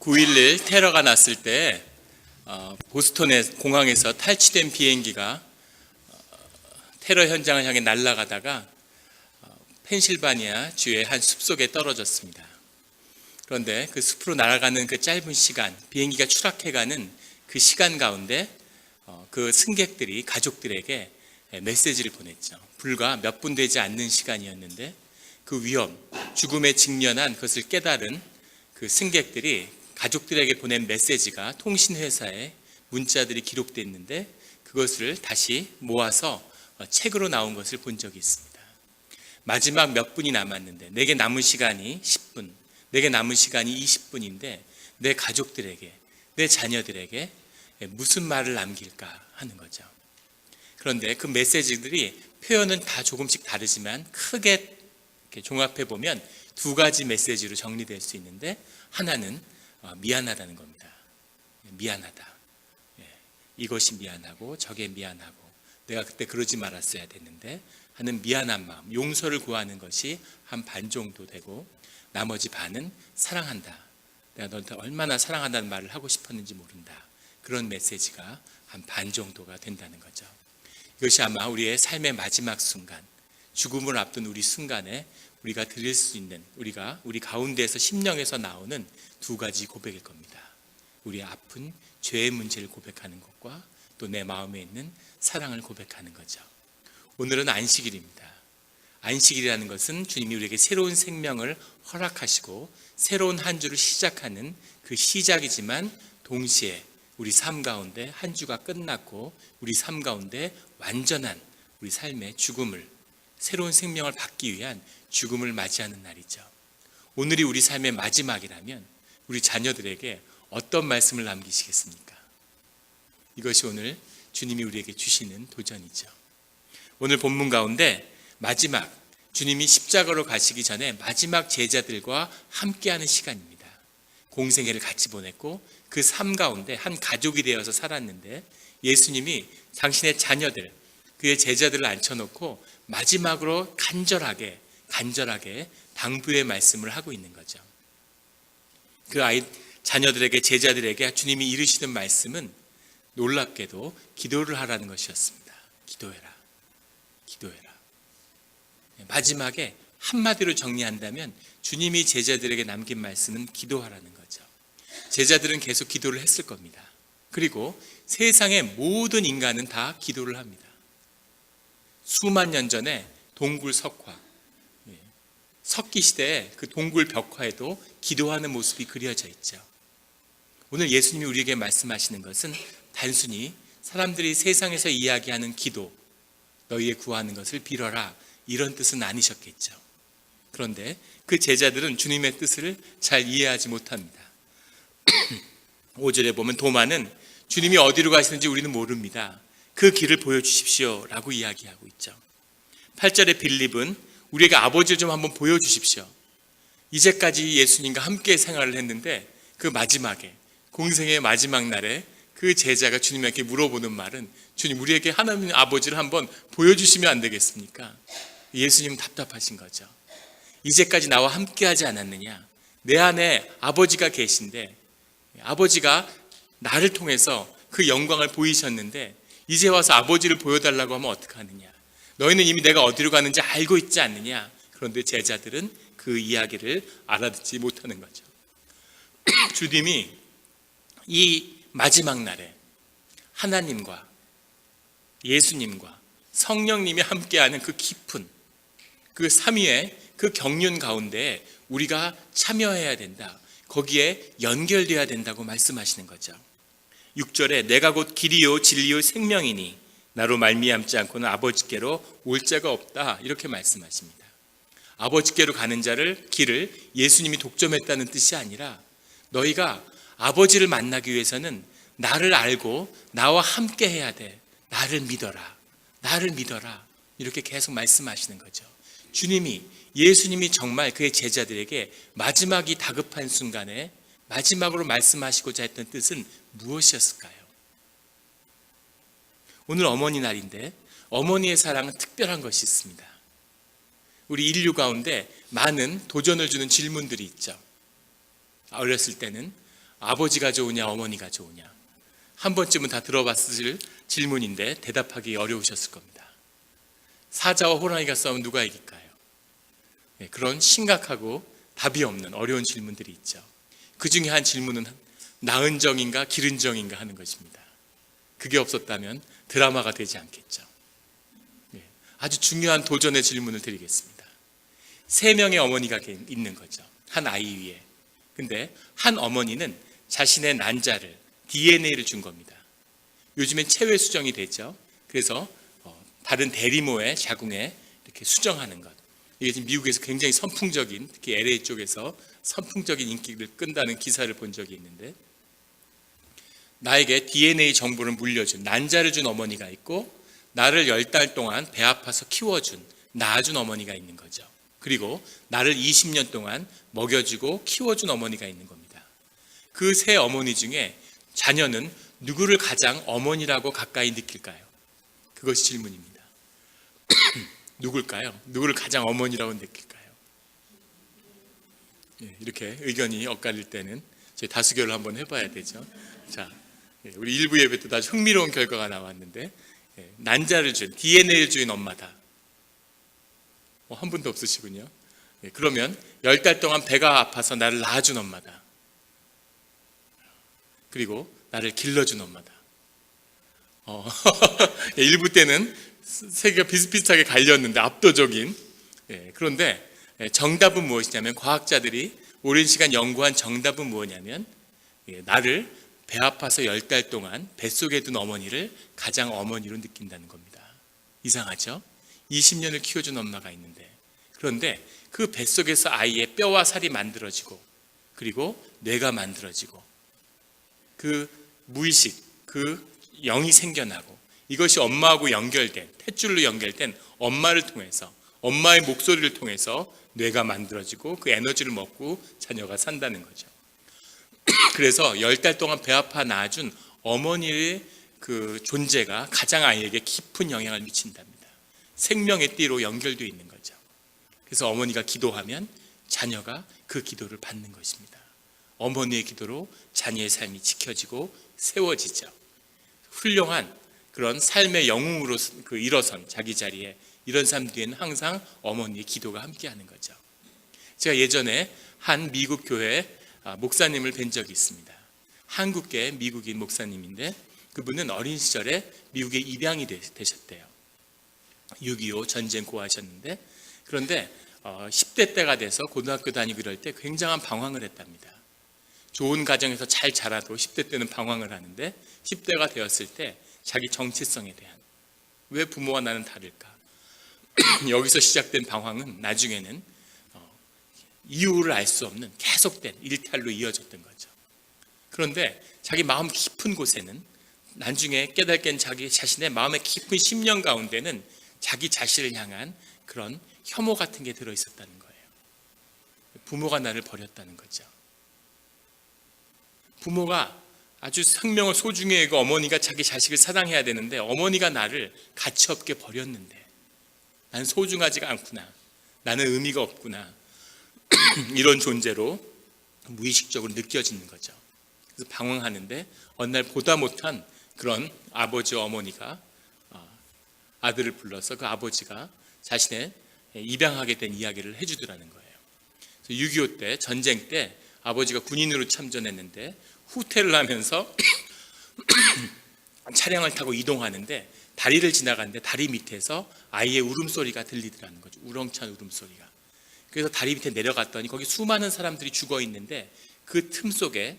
9.11 테러가 났을 때 보스턴의 공항에서 탈취된 비행기가 테러 현장을 향해 날아가다가 펜실바니아 주의 한 숲속에 떨어졌습니다. 그런데 그 숲으로 날아가는 그 짧은 시간, 비행기가 추락해가는 그 시간 가운데 그 승객들이 가족들에게 메시지를 보냈죠. 불과 몇 분 되지 않는 시간이었는데 그 위험, 죽음에 직면한 것을 깨달은 그 승객들이 가족들에게 보낸 메시지가 통신회사에 문자들이 기록됐는데 그것을 다시 모아서 책으로 나온 것을 본 적이 있습니다. 마지막 몇 분이 남았는데 내게 남은 시간이 10분, 내게 남은 시간이 20분인데 내 가족들에게, 내 자녀들에게 무슨 말을 남길까 하는 거죠. 그런데 그 메시지들이 표현은 다 조금씩 다르지만 크게 종합해 보면 두 가지 메시지로 정리될 수 있는데 하나는 미안하다는 겁니다. 미안하다. 이것이 미안하고 저게 미안하고 내가 그때 그러지 말았어야 됐는데 하는 미안한 마음, 용서를 구하는 것이 한 반 정도 되고 나머지 반은 사랑한다. 내가 너한테 얼마나 사랑한다는 말을 하고 싶었는지 모른다. 그런 메시지가 한 반 정도가 된다는 거죠. 이것이 아마 우리의 삶의 마지막 순간, 죽음을 앞둔 우리 순간에 우리가 드릴 수 있는, 우리 가운데에서 심령에서 나오는 두 가지 고백일 겁니다. 우리의 아픈 죄의 문제를 고백하는 것과 또 내 마음에 있는 사랑을 고백하는 거죠. 오늘은 안식일입니다. 안식일이라는 것은 주님이 우리에게 새로운 생명을 허락하시고 새로운 한 주를 시작하는 그 시작이지만 동시에 우리 삶 가운데 한 주가 끝났고 우리 삶 가운데 완전한 우리 삶의 죽음을, 새로운 생명을 받기 위한 죽음을 맞이하는 날이죠. 오늘이 우리 삶의 마지막이라면 우리 자녀들에게 어떤 말씀을 남기시겠습니까? 이것이 오늘 주님이 우리에게 주시는 도전이죠. 오늘 본문 가운데 마지막, 주님이 십자가로 가시기 전에 마지막 제자들과 함께하는 시간입니다. 공생애를 같이 보냈고 그 삶 가운데 한 가족이 되어서 살았는데 예수님이 당신의 자녀들, 그의 제자들을 앉혀놓고 마지막으로 간절하게 당부의 말씀을 하고 있는 거죠. 그 자녀들에게, 제자들에게 주님이 이르시는 말씀은 놀랍게도 기도를 하라는 것이었습니다. 기도해라. 마지막에 한마디로 정리한다면 주님이 제자들에게 남긴 말씀은 기도하라는 거죠. 제자들은 계속 기도를 했을 겁니다. 그리고 세상의 모든 인간은 다 기도를 합니다. 수만 년 전에 동굴 석화, 석기 시대에 그 동굴 벽화에도 기도하는 모습이 그려져 있죠. 오늘 예수님이 우리에게 말씀하시는 것은 단순히 사람들이 세상에서 이야기하는 기도, 너희의 구하는 것을 빌어라, 이런 뜻은 아니셨겠죠. 그런데 그 제자들은 주님의 뜻을 잘 이해하지 못합니다. 5절에 보면 도마는 주님이 어디로 가시는지 우리는 모릅니다. 그 길을 보여주십시오 라고 이야기하고 있죠. 8절에 빌립은 우리에게 아버지를 좀 한번 보여주십시오. 이제까지 예수님과 함께 생활을 했는데 그 마지막에, 공생의 마지막 날에 그 제자가 주님에게 물어보는 말은 주님, 우리에게 하나님 아버지를 한번 보여주시면 안 되겠습니까? 예수님 답답하신 거죠. 이제까지 나와 함께 하지 않았느냐? 내 안에 아버지가 계신데 아버지가 나를 통해서 그 영광을 보이셨는데 이제 와서 아버지를 보여달라고 하면 어떡하느냐? 너희는 이미 내가 어디로 가는지 알고 있지 않느냐? 그런데 제자들은 그 이야기를 알아듣지 못하는 거죠. 주님이 이 마지막 날에 하나님과 예수님과 성령님이 함께하는 그 깊은 그 삼위의 그 경륜 가운데 우리가 참여해야 된다. 거기에 연결되어야 된다고 말씀하시는 거죠. 6절에 내가 곧 길이요 진리요 생명이니 나로 말미암지 않고는 아버지께로 올 자가 없다, 이렇게 말씀하십니다. 아버지께로 가는 길을 예수님이 독점했다는 뜻이 아니라 너희가 아버지를 만나기 위해서는 나를 알고 나와 함께 해야 돼. 나를 믿어라. 이렇게 계속 말씀하시는 거죠. 예수님이 정말 그의 제자들에게 마지막이 다급한 순간에 마지막으로 말씀하시고자 했던 뜻은 무엇이었을까요? 오늘 어머니 날인데 어머니의 사랑은 특별한 것이 있습니다. 우리 인류 가운데 많은 도전을 주는 질문들이 있죠. 어렸을 때는 아버지가 좋으냐 어머니가 좋으냐, 한 번쯤은 다 들어봤을 질문인데 대답하기 어려우셨을 겁니다. 사자와 호랑이가 싸우면 누가 이길까요? 그런 심각하고 답이 없는 어려운 질문들이 있죠. 그 중에 한 질문은 낳은 정인가 기른 정인가 하는 것입니다. 그게 없었다면 드라마가 되지 않겠죠. 아주 중요한 도전의 질문을 드리겠습니다. 3명의 어머니가 있는 거죠. 한 아이 위에. 근데 한 어머니는 자신의 난자를, DNA를 준 겁니다. 요즘엔 체외 수정이 됐죠. 그래서 다른 대리모의 자궁에 이렇게 수정하는 것. 이게 지금 미국에서 굉장히 선풍적인, 특히 LA 쪽에서 선풍적인 인기를 끈다는 기사를 본 적이 있는데, 나에게 DNA 정보를 물려준, 난자를 준 어머니가 있고, 나를 10달 동안 배 아파서 키워준, 낳아준 어머니가 있는 거죠. 그리고 나를 20년 동안 먹여주고 키워준 어머니가 있는 겁니다. 그 3 어머니 중에 자녀는 누구를 가장 어머니라고 가까이 느낄까요? 그것이 질문입니다. 누굴까요? 누구를 가장 어머니라고 느낄까요? 이렇게 의견이 엇갈릴 때는 저희 다수결을 한번 해봐야 되죠. 자, 우리 일부 예배 때 아주 흥미로운 결과가 나왔는데, 난자를 준, DNA를 준 엄마다. 한 분도 없으시군요. 그러면 10달 동안 배가 아파서 나를 낳아준 엄마다. 그리고 나를 길러준 엄마다. 일부 때는 세 개가 비슷비슷하게 갈렸는데 압도적인. 그런데 정답은 무엇이냐면, 과학자들이 오랜 시간 연구한 정답은 무엇이냐면, 나를 배 아파서 10달 동안 뱃속에 둔 어머니를 가장 어머니로 느낀다는 겁니다. 이상하죠? 20년을 키워준 엄마가 있는데, 그런데 그 뱃속에서 아이의 뼈와 살이 만들어지고, 그리고 뇌가 만들어지고, 그 무의식, 그 영이 생겨나고, 이것이 엄마하고 연결된, 탯줄로 연결된 엄마를 통해서, 엄마의 목소리를 통해서 뇌가 만들어지고 그 에너지를 먹고 자녀가 산다는 거죠. 그래서 10달 동안 배 아파 낳아준 어머니의 그 존재가 가장 아이에게 깊은 영향을 미친답니다. 생명의 띠로 연결되어 있는 거죠. 그래서 어머니가 기도하면 자녀가 그 기도를 받는 것입니다. 어머니의 기도로 자녀의 삶이 지켜지고 세워지죠. 훌륭한 그런 삶의 영웅으로 일어선 자기 자리에 이런 삶 뒤에는 항상 어머니의 기도가 함께하는 거죠. 제가 예전에 한 미국 교회 목사님을 뵌 적이 있습니다. 한국계 미국인 목사님인데, 그분은 어린 시절에 미국에 입양이 되셨대요. 6.25 전쟁 고하셨는데, 그런데 10대 때가 돼서 고등학교 다니고 이럴 때 굉장한 방황을 했답니다. 좋은 가정에서 잘 자라도 10대 때는 방황을 하는데, 10대가 되었을 때 자기 정체성에 대한, 왜 부모와 나는 다를까? 여기서 시작된 방황은 나중에는 이유를 알 수 없는 계속된 일탈로 이어졌던 거죠. 그런데 자기 마음 깊은 곳에는, 나중에 깨닫게 자기 자신의 마음의 깊은 심령 가운데는 자기 자신을 향한 그런 혐오 같은 게 들어있었다는 거예요. 부모가 나를 버렸다는 거죠. 부모가 아주 생명을 소중히 여기고 어머니가 자기 자식을 사랑해야 되는데, 어머니가 나를 가치없게 버렸는데 난 소중하지가 않구나, 나는 의미가 없구나, 이런 존재로 무의식적으로 느껴지는 거죠. 그래서 방황하는데 어느 날 보다 못한 그런 아버지와 어머니가 아들을 불러서 그 아버지가 자신의 입양하게 된 이야기를 해주더라는 거예요. 6.25 때, 전쟁 때 아버지가 군인으로 참전했는데 후퇴를 하면서 차량을 타고 이동하는데 다리를 지나가는데 다리 밑에서 아이의 울음소리가 들리더라는 거죠. 우렁찬 울음소리가. 그래서 다리 밑에 내려갔더니 거기 수많은 사람들이 죽어 있는데 그 틈 속에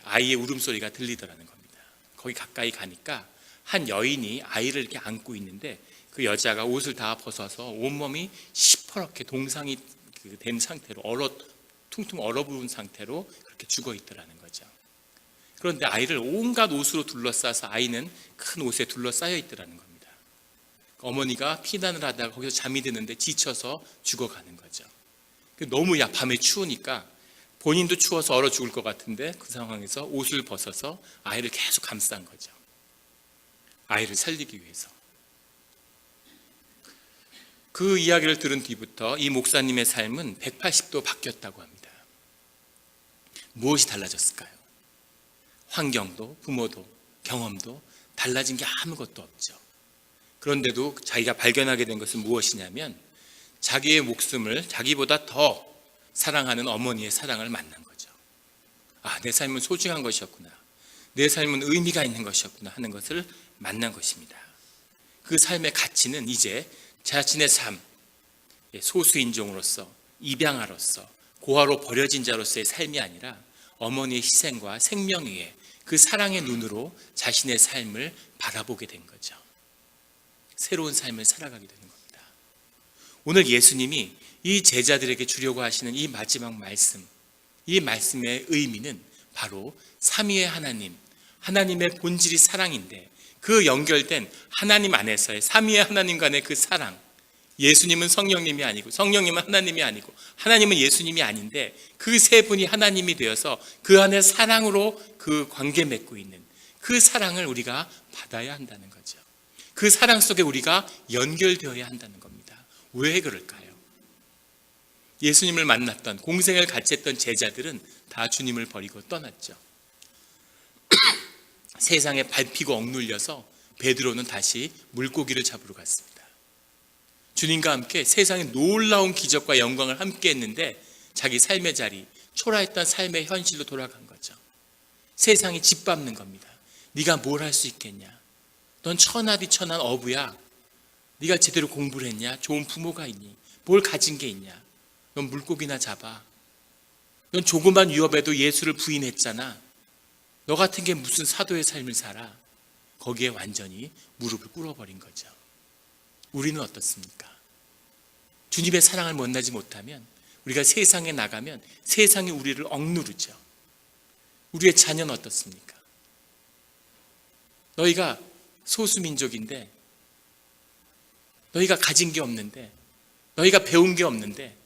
아이의 울음소리가 들리더라는 겁니다. 거기 가까이 가니까 한 여인이 아이를 이렇게 안고 있는데, 그 여자가 옷을 다 벗어서 온몸이 시퍼렇게 동상이 된 상태로, 퉁퉁 얼어붙은 상태로 그렇게 죽어 있더라는 거죠. 그런데 아이를 온갖 옷으로 둘러싸서 아이는 큰 옷에 둘러싸여 있더라는 겁니다. 어머니가 피난을 하다가 거기서 잠이 드는데 지쳐서 죽어가는 거죠. 너무 밤에 추우니까 본인도 추워서 얼어 죽을 것 같은데 그 상황에서 옷을 벗어서 아이를 계속 감싼 거죠. 아이를 살리기 위해서. 그 이야기를 들은 뒤부터 이 목사님의 삶은 180도 바뀌었다고 합니다. 무엇이 달라졌을까요? 환경도 부모도 경험도 달라진 게 아무것도 없죠. 그런데도 자기가 발견하게 된 것은 무엇이냐면 자기의 목숨을 자기보다 더 사랑하는 어머니의 사랑을 만난 거죠. 아, 내 삶은 소중한 것이었구나. 내 삶은 의미가 있는 것이었구나 하는 것을 만난 것입니다. 그 삶의 가치는 이제 자신의 삶, 소수인종으로서, 입양아로서, 고아로 버려진 자로서의 삶이 아니라 어머니의 희생과 생명 위에 그 사랑의 눈으로 자신의 삶을 바라보게 된 거죠. 새로운 삶을 살아가게 되는 겁니다. 오늘 예수님이 이 제자들에게 주려고 하시는 이 마지막 말씀, 이 말씀의 의미는 바로 삼위의 하나님, 하나님의 본질이 사랑인데 그 연결된 하나님 안에서의 삼위의 하나님 간의 그 사랑, 예수님은 성령님이 아니고 성령님은 하나님이 아니고 하나님은 예수님이 아닌데 그 세 분이 하나님이 되어서 그 안에 사랑으로 그 관계 맺고 있는 그 사랑을 우리가 받아야 한다는 거죠. 그 사랑 속에 우리가 연결되어야 한다는 겁니다. 왜 그럴까요? 예수님을 만났던 공생을 같이 했던 제자들은 다 주님을 버리고 떠났죠. 세상에 밟히고 억눌려서 베드로는 다시 물고기를 잡으러 갔습니다. 주님과 함께 세상의 놀라운 기적과 영광을 함께 했는데 자기 삶의 자리, 초라했던 삶의 현실로 돌아간 거죠. 세상이 짓밟는 겁니다. 네가 뭘 할 수 있겠냐? 넌 천하디 천한 어부야. 네가 제대로 공부를 했냐? 좋은 부모가 있니? 뭘 가진 게 있냐? 넌 물고기나 잡아. 넌 조그만 위협에도 예수를 부인했잖아. 너 같은 게 무슨 사도의 삶을 살아? 거기에 완전히 무릎을 꿇어버린 거죠. 우리는 어떻습니까? 주님의 사랑을 만나지 못하면 우리가 세상에 나가면 세상이 우리를 억누르죠. 우리의 자녀는 어떻습니까? 너희가 소수민족인데 너희가 가진 게 없는데 너희가 배운 게 없는데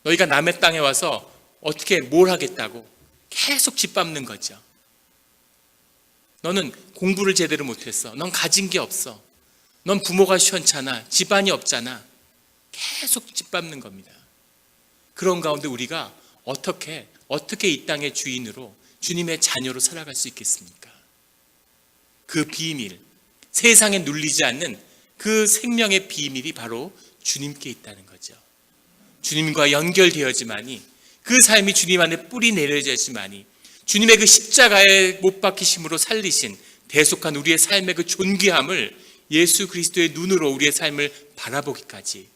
너희가 남의 땅에 와서 어떻게 뭘 하겠다고 계속 짓밟는 거죠. 너는 공부를 제대로 못했어. 넌 가진 게 없어. 넌 부모가 시원찮아. 집안이 없잖아. 계속 짓밟는 겁니다. 그런 가운데 우리가 어떻게 이 땅의 주인으로 주님의 자녀로 살아갈 수 있겠습니까? 그 비밀, 세상에 눌리지 않는 그 생명의 비밀이 바로 주님께 있다는 거죠. 주님과 연결되어지만이 그 삶이 주님 안에 뿌리 내려져야지만이 주님의 그 십자가에 못 박히심으로 살리신 대속한 우리의 삶의 그 존귀함을 예수 그리스도의 눈으로 우리의 삶을 바라보기까지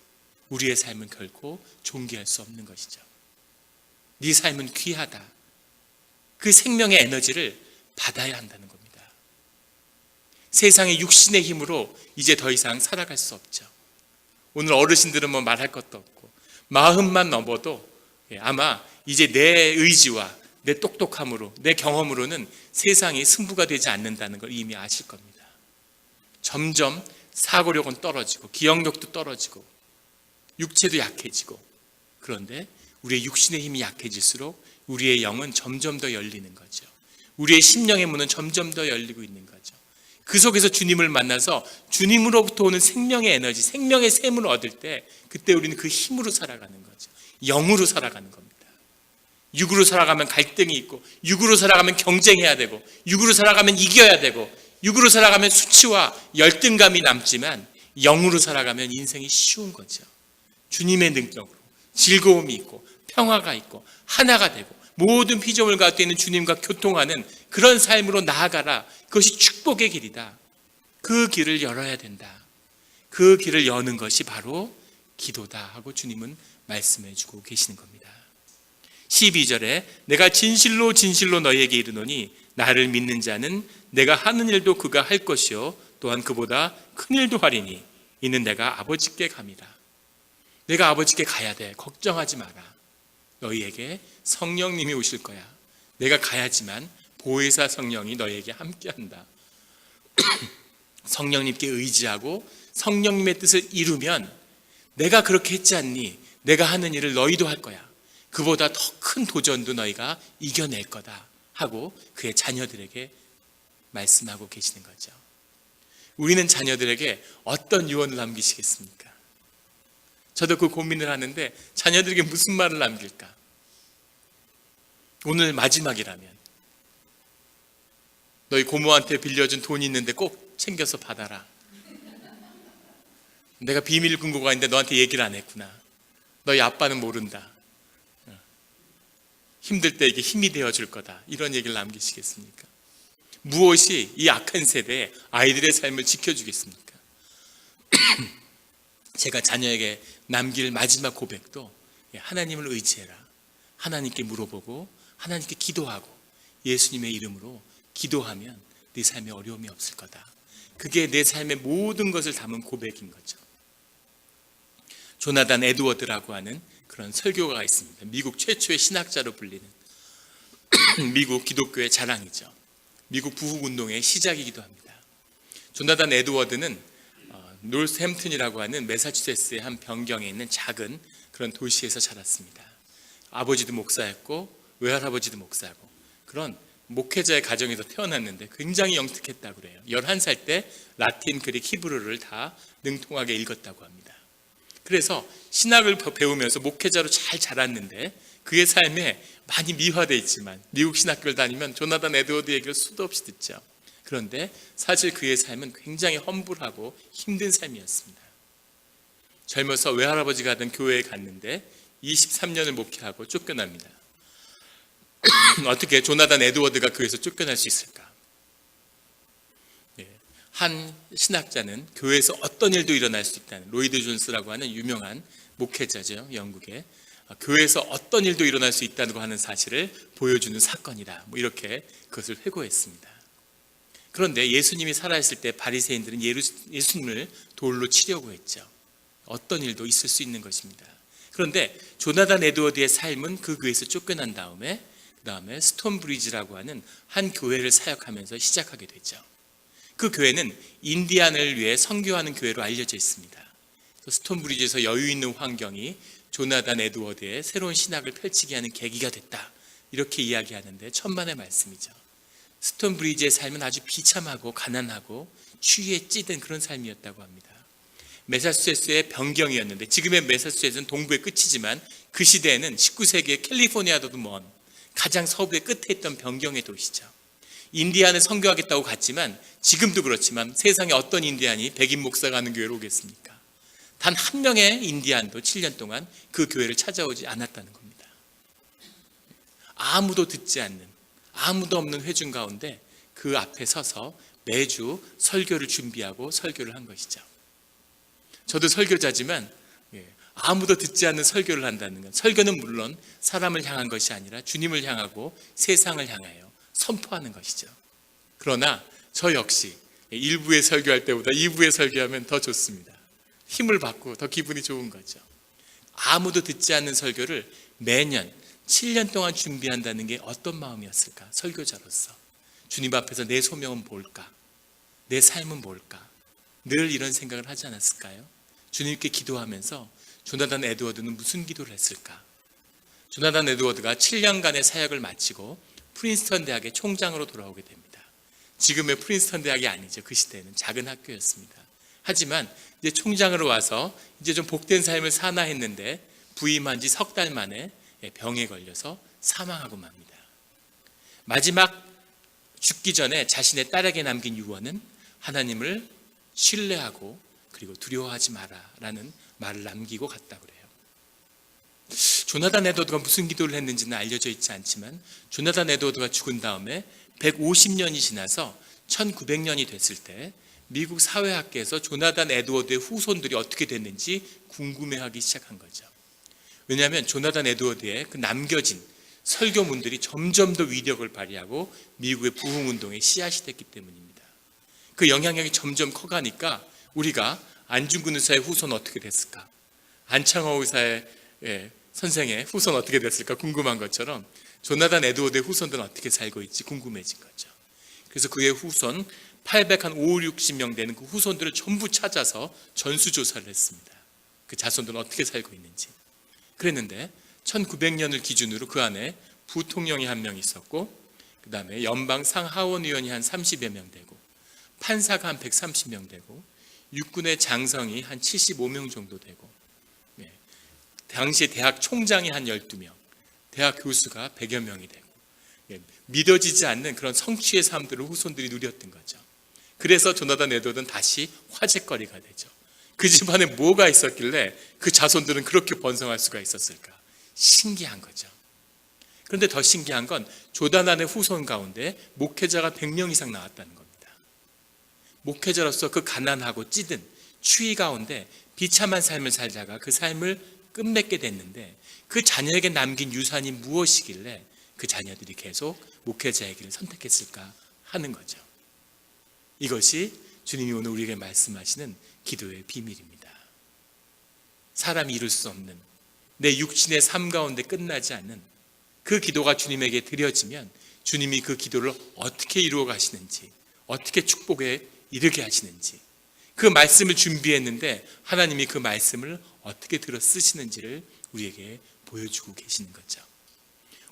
우리의 삶은 결코 존귀할 수 없는 것이죠. 네 삶은 귀하다. 그 생명의 에너지를 받아야 한다는 겁니다. 세상의 육신의 힘으로 이제 더 이상 살아갈 수 없죠. 오늘 어르신들은 뭐 말할 것도 없고 마음만 넘어도 아마 이제 내 의지와 내 똑똑함으로 내 경험으로는 세상이 승부가 되지 않는다는 걸 이미 아실 겁니다. 점점 사고력은 떨어지고 기억력도 떨어지고 육체도 약해지고 그런데 우리의 육신의 힘이 약해질수록 우리의 영은 점점 더 열리는 거죠. 우리의 심령의 문은 점점 더 열리고 있는 거죠. 그 속에서 주님을 만나서 주님으로부터 오는 생명의 에너지, 생명의 샘을 얻을 때 그때 우리는 그 힘으로 살아가는 거죠. 영으로 살아가는 겁니다. 육으로 살아가면 갈등이 있고 육으로 살아가면 경쟁해야 되고 육으로 살아가면 이겨야 되고 육으로 살아가면 수치와 열등감이 남지만 영으로 살아가면 인생이 쉬운 거죠. 주님의 능력으로 즐거움이 있고 평화가 있고 하나가 되고 모든 피조물 가운데 있는 주님과 교통하는 그런 삶으로 나아가라. 그것이 축복의 길이다. 그 길을 열어야 된다. 그 길을 여는 것이 바로 기도다 하고 주님은 말씀해 주고 계시는 겁니다. 12절에 내가 진실로 진실로 너희에게 이르노니 나를 믿는 자는 내가 하는 일도 그가 할 것이요 또한 그보다 큰 일도 하리니 이는 내가 아버지께 감이라. 내가 아버지께 가야 돼. 걱정하지 마라. 너희에게 성령님이 오실 거야. 내가 가야지만 보혜사 성령이 너희에게 함께한다. 성령님께 의지하고 성령님의 뜻을 이루면 내가 그렇게 했지 않니? 내가 하는 일을 너희도 할 거야. 그보다 더 큰 도전도 너희가 이겨낼 거다 하고 그의 자녀들에게 말씀하고 계시는 거죠. 우리는 자녀들에게 어떤 유언을 남기시겠습니까? 저도 그 고민을 하는데 자녀들에게 무슨 말을 남길까? 오늘 마지막이라면 너희 고모한테 빌려준 돈 있는데 꼭 챙겨서 받아라. 내가 비밀 금고가 있는데 너한테 얘기를 안 했구나. 너희 아빠는 모른다. 힘들 때 이게 힘이 되어줄 거다. 이런 얘기를 남기시겠습니까? 무엇이 이 악한 세대에 아이들의 삶을 지켜주겠습니까? 제가 자녀에게 남길 마지막 고백도 하나님을 의지해라. 하나님께 물어보고 하나님께 기도하고 예수님의 이름으로 기도하면 네 삶에 어려움이 없을 거다. 그게 내 삶의 모든 것을 담은 고백인 거죠. 조나단 에드워드라고 하는 그런 설교가가 있습니다. 미국 최초의 신학자로 불리는 미국 기독교의 자랑이죠. 미국 부흥운동의 시작이기도 합니다. 조나단 에드워드는 노스햄튼이라고 하는 매사추세츠의 한 변경에 있는 작은 그런 도시에서 자랐습니다. 아버지도 목사였고 외할아버지도 목사고 그런 목회자의 가정에서 태어났는데 굉장히 영특했다고 그래요. 11살 때 라틴, 그릭, 히브리어를 다 능통하게 읽었다고 합니다. 그래서 신학을 배우면서 목회자로 잘 자랐는데 그의 삶에 많이 미화되어 있지만 미국 신학교를 다니면 조나단 에드워드 얘기를 수도 없이 듣죠. 그런데 사실 그의 삶은 굉장히 험불하고 힘든 삶이었습니다. 젊어서 외할아버지가 하던 교회에 갔는데 23년을 목회하고 쫓겨납니다. 어떻게 조나단 에드워드가 교회에서 쫓겨날 수 있을까? 한 신학자는 교회에서 어떤 일도 일어날 수 있다는, 로이드 존스라고 하는 유명한 목회자죠, 영국에. 교회에서 어떤 일도 일어날 수 있다고 하는 사실을 보여주는 사건이다, 이렇게 그것을 회고했습니다. 그런데 예수님이 살아있을 때 바리새인들은 예수님을 돌로 치려고 했죠. 어떤 일도 있을 수 있는 것입니다. 그런데 조나단 에드워드의 삶은 그 교회에서 쫓겨난 다음에 그 다음에 스톤브리지라고 하는 한 교회를 사역하면서 시작하게 되죠. 그 교회는 인디안을 위해 선교하는 교회로 알려져 있습니다. 스톤브리지에서 여유 있는 환경이 조나단 에드워드의 새로운 신학을 펼치게 하는 계기가 됐다, 이렇게 이야기하는데 천만의 말씀이죠. 스톤브리지의 삶은 아주 비참하고 가난하고 추위에 찌든 그런 삶이었다고 합니다. 매사추세츠의 변경이었는데, 지금의 매사추세츠는 동부의 끝이지만 그 시대에는 19세기의 캘리포니아보다도 먼 가장 서부의 끝에 있던 변경의 도시죠. 인디안을 선교하겠다고 갔지만 지금도 그렇지만 세상에 어떤 인디안이 백인 목사가 하는 교회로 오겠습니까? 단 한 명의 인디안도 7년 동안 그 교회를 찾아오지 않았다는 겁니다. 아무도 듣지 않는, 아무도 없는 회중 가운데 그 앞에 서서 매주 설교를 준비하고 설교를 한 것이죠. 저도 설교자지만 아무도 듣지 않는 설교를 한다는 건, 설교는 물론 사람을 향한 것이 아니라 주님을 향하고 세상을 향하여 선포하는 것이죠. 그러나 저 역시 1부에 설교할 때보다 2부에 설교하면 더 좋습니다. 힘을 받고 더 기분이 좋은 거죠. 아무도 듣지 않는 설교를 매년 7년 동안 준비한다는 게 어떤 마음이었을까? 설교자로서 주님 앞에서 내 소명은 뭘까? 내 삶은 뭘까? 늘 이런 생각을 하지 않았을까요? 주님께 기도하면서 조나단 에드워드는 무슨 기도를 했을까? 조나단 에드워드가 7년간의 사역을 마치고 프린스턴 대학의 총장으로 돌아오게 됩니다. 지금의 프린스턴 대학이 아니죠. 그 시대에는 작은 학교였습니다. 하지만 이제 총장으로 와서 이제 좀 복된 삶을 사나 했는데 부임한 지 석 달 만에 병에 걸려서 사망하고 맙니다. 마지막 죽기 전에 자신의 딸에게 남긴 유언은 하나님을 신뢰하고 그리고 두려워하지 마라라는 말을 남기고 갔다고 그래요. 조나단 에드워드가 무슨 기도를 했는지는 알려져 있지 않지만 조나단 에드워드가 죽은 다음에 150년이 지나서 1900년이 됐을 때 미국 사회학계에서 조나단 에드워드의 후손들이 어떻게 됐는지 궁금해하기 시작한 거죠. 왜냐하면 조나단 에드워드의 그 남겨진 설교문들이 점점 더 위력을 발휘하고 미국의 부흥운동의 씨앗이 됐기 때문입니다. 그 영향력이 점점 커가니까 우리가 안중근 의사의 후손 어떻게 됐을까? 안창호 의사의 선생의 후손 어떻게 됐을까 궁금한 것처럼 조나단 에드워드의 후손들은 어떻게 살고 있지 궁금해진 거죠. 그래서 그의 후손 860명 되는 그 후손들을 전부 찾아서 전수조사를 했습니다. 그 자손들은 어떻게 살고 있는지. 그랬는데 1900년을 기준으로 그 안에 부통령이 한 명 있었고 그 다음에 연방 상하원의원이 한 30여 명 되고 판사가 한 130명 되고 육군의 장성이 한 75명 정도 되고 당시 대학 총장이 한 12명, 대학 교수가 100여 명이 되고 믿어지지 않는 그런 성취의 삶들을 후손들이 누렸던 거죠. 그래서 조나단 에드워드는 다시 화제거리가 되죠. 그 집안에 뭐가 있었길래 그 자손들은 그렇게 번성할 수가 있었을까? 신기한 거죠. 그런데 더 신기한 건 조나단의 후손 가운데 목회자가 100명 이상 나왔다는 겁니다. 목회자로서 그 가난하고 찌든 추위 가운데 비참한 삶을 살다가 그 삶을 끝맺게 됐는데 그 자녀에게 남긴 유산이 무엇이길래 그 자녀들이 계속 목회자의 길을 선택했을까 하는 거죠. 이것이 주님이 오늘 우리에게 말씀하시는 기도의 비밀입니다. 사람이 이룰 수 없는 내 육신의 삶 가운데 끝나지 않는 그 기도가 주님에게 드려지면 주님이 그 기도를 어떻게 이루어 가시는지, 어떻게 축복에 이르게 하시는지, 그 말씀을 준비했는데 하나님이 그 말씀을 어떻게 들어 쓰시는지를 우리에게 보여주고 계시는 거죠.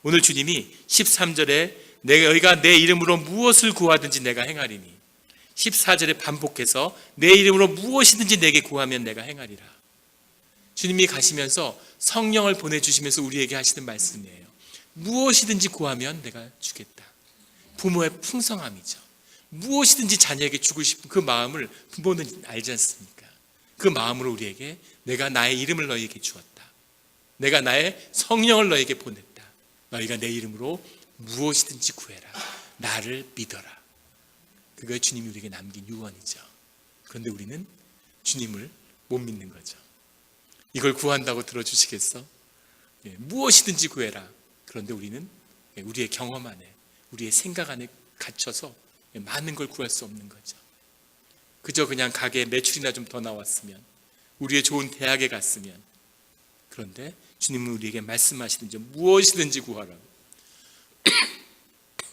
오늘 주님이 13절에 너희가 내 이름으로 무엇을 구하든지 내가 행하리니, 14절에 반복해서 내 이름으로 무엇이든지 내게 구하면 내가 행하리라. 주님이 가시면서 성령을 보내주시면서 우리에게 하시는 말씀이에요. 무엇이든지 구하면 내가 주겠다. 부모의 풍성함이죠. 무엇이든지 자녀에게 주고 싶은 그 마음을 부모는 알지 않습니까? 그 마음으로 우리에게 내가 나의 이름을 너희에게 주었다. 내가 나의 성령을 너희에게 보냈다. 너희가 내 이름으로 무엇이든지 구해라. 나를 믿어라. 그게 주님이 우리에게 남긴 유언이죠. 그런데 우리는 주님을 못 믿는 거죠. 이걸 구한다고 들어주시겠어? 무엇이든지 구해라. 그런데 우리는 우리의 경험 안에, 우리의 생각 안에 갇혀서 많은 걸 구할 수 없는 거죠. 그저 그냥 가게에 매출이나 좀 더 나왔으면, 우리의 좋은 대학에 갔으면. 그런데 주님은 우리에게 말씀하시든지 무엇이든지 구하라고.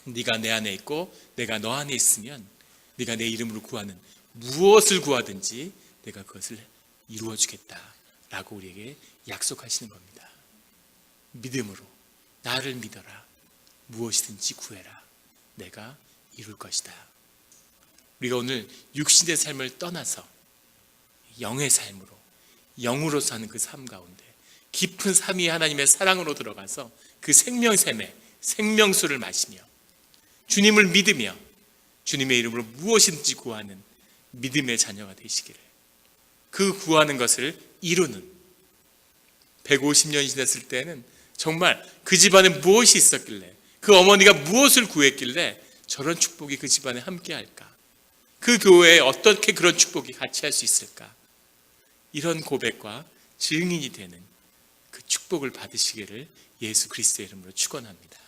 네가 내 안에 있고 내가 너 안에 있으면 네가 내 이름으로 구하는 무엇을 구하든지 내가 그것을 이루어 주겠다라고 우리에게 약속하시는 겁니다. 믿음으로 나를 믿어라. 무엇이든지 구해라. 내가 이룰 것이다. 우리가 오늘 육신의 삶을 떠나서 영의 삶으로, 영으로 사는 그 삶 가운데 깊은 삼위 하나님의 사랑으로 들어가서 그 생명샘의 생명수를 마시며 주님을 믿으며 주님의 이름으로 무엇이든지 구하는 믿음의 자녀가 되시기를, 그 구하는 것을 이루는, 150년이 지났을 때는 정말 그 집안에 무엇이 있었길래, 그 어머니가 무엇을 구했길래 저런 축복이 그 집안에 함께할까, 그 교회에 어떻게 그런 축복이 같이 할 수 있을까, 이런 고백과 증인이 되는 그 축복을 받으시기를 예수 그리스도의 이름으로 축원합니다.